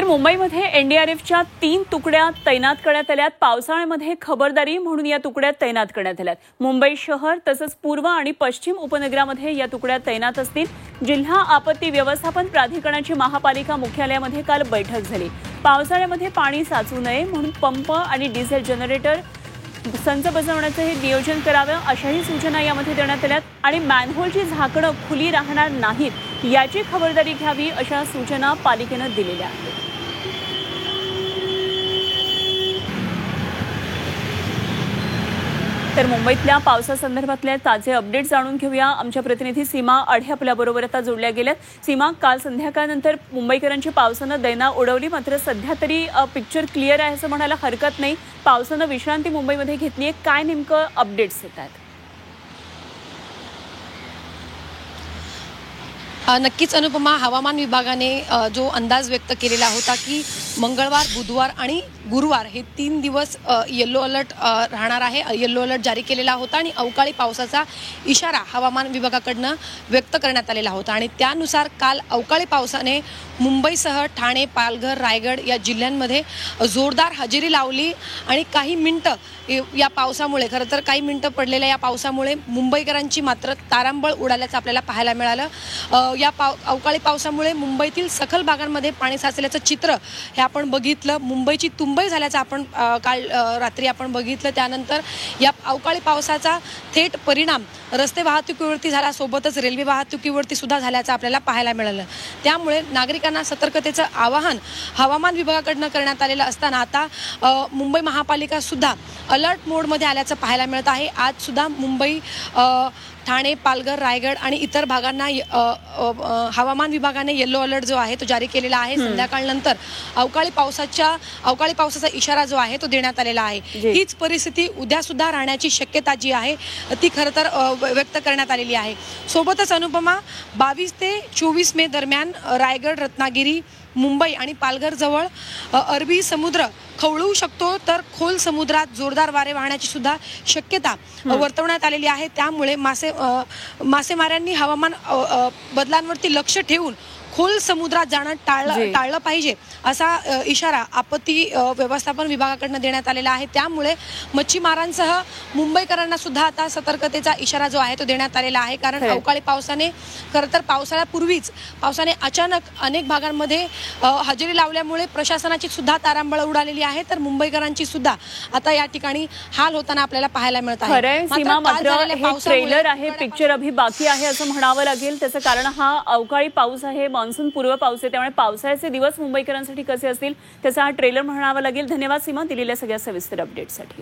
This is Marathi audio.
मुंबईमध्ये एनडीआरएफच्या 3 तुकड्या तैनात करण्यात आल्यात। पावसाळ्यामध्ये खबरदारी म्हणून या तुकड्या तैनात करण्यात आल्यात। मुंबई शहर तसंच पूर्व आणि पश्चिम उपनगरामध्ये या तुकड्या तैनात असतील। जिल्हा आपत्ती व्यवस्थापन प्राधिकरणाची महापालिका मुख्यालयामध्ये काल बैठक झाली। पावसाळ्यामध्ये पाणी साचू नये म्हणून पंप आणि डिझेल जनरेटर संच बसवण्याचं हे नियोजन करावं अशाही सूचना यामध्ये देण्यात आल्यात आणि मॅनहोलची झाकणं खुली राहणार नाहीत याची खबरदारी घ्यावी अशा सूचना पालिकेने दिलेल्या आहेत। तर मुंबईतल्या पावसासंदर्भातले ताजे अपडेट जाणून घेऊया। आमच्या प्रतिनिधी सीमा अढे आपल्याबरोबर आता जोडल्या गेल्यात। सीमा, काल संध्याकाळनंतर मुंबईकरांची पावसानं दैना उडवली, मात्र सध्या तरी पिक्चर क्लिअर आहे असं म्हणायला हरकत नाही। पावसानं विश्रांती मुंबईमध्ये घेतली आहे, काय नेमकं अपडेट्स येत आहेत? नक्कीच अनुपमा, हवामान विभागाने जो अंदाज व्यक्त केलेला होता की मंगळवार, बुधवार आणि गुरुवार हे 3 दिवस येलो अलर्ट राहणार आहे। येलो अलर्ट जारी केलेला होता आणि अवकाळी पावसाचा इशारा हवामान विभागाकडून व्यक्त करण्यात आलेला होता आणि त्यानुसार काल अवकाळी पावसाने मुंबईसह ठाणे, पालघर, रायगड या जिल्ह्यांमध्ये जोरदार हजेरी लावली आणि काही मिनिटं या पावसामुळे, खरं तर काही मिनिटं पडलेल्या या पावसामुळे मुंबईकरांची मात्र तारांबळ उडाल्याचं आपल्याला पाहायला मिळालं। या अवकाळी पावसामुळे मुंबईतील सखल भागांमध्ये पाणी साचल्याचं चित्र हे आपण बघितलं। मुंबईची तुंबई झाल्याचं आपण काल रात्री आपण बघितलं। त्यानंतर या अवकाळी पावसाचा थेट परिणाम रस्ते वाहतुकीवरती झाला, सोबतच रेल्वे वाहतुकीवरती सुद्धा झाल्याचं आपल्याला पाहायला मिळालं। त्यामुळे नागरिकांना सतर्कतेचं आवाहन हवामान विभागाकडून करण्यात आलेलं असताना आता मुंबई महापालिका सुद्धा अलर्ट मोडमध्ये आल्याचं पाहायला मिळत आहे। आज सुद्धा मुंबई, ठाणे, पालघर, रायगड आणि इतर भागांना हवामान विभागाने येलो अलर्ट जो आहे तो जारी केलेला आहे। संध्याकाळनंतर अवकाळी पावसाचा इशारा जो आहे तो देण्यात आलेला आहे। हीच परिस्थिती उद्या सुद्धा राहण्याची शक्यता जी आहे ती खरं तर व्यक्त करण्यात आलेली आहे। सोबतच अनुपमा, 22 ते 24 मे दरम्यान रायगड, रत्नागिरी, मुंबई आणि पालघर जवळ अरबी समुद्र खवळू शकतो, तर खोल समुद्रात जोरदार वारे वाहण्याची सुद्धा शक्यता वर्तवण्यात आलेली आहे। त्यामुळे मासेमाऱ्यांनी हवामान बदलांवरती लक्ष ठेवून खोल समुद्रात जाणं टाळलं पाहिजे असा इशारा आपत्ती व्यवस्थापन विभागाकडून देण्यात आलेला आहे। त्यामुळे मच्छीमारांसह मुंबईकरांना सुद्धा आता सतर्कतेचा इशारा जो आहे तो देण्यात आलेला आहे। कारण अवकाळी पावसाने, खरं तर पावसाळ्यापूर्वीच पावसाने अचानक अनेक भागांमध्ये हजेरी लावल्यामुळे प्रशासनाची सुद्धा तारांबळ उडालेली आहे, तर मुंबईकरांची सुद्धा आता या ठिकाणी हाल होताना आपल्याला पाहायला मिळत आहे। ट्रेलर आहे, पिक्चर अभी बाकी आहे असं म्हणावं लागेल। त्याचं कारण हा अवकाळी पाऊस आहे, मान्सून पूर्व पाऊस आहे, त्यामुळे पावसाळ्याचे दिवस मुंबईकरांसाठी कसे असतील त्याचा हा ट्रेलर म्हणावा लागेल। धन्यवाद सीमा, दिलेल्या सगळ्या सविस्तर अपडेटसाठी।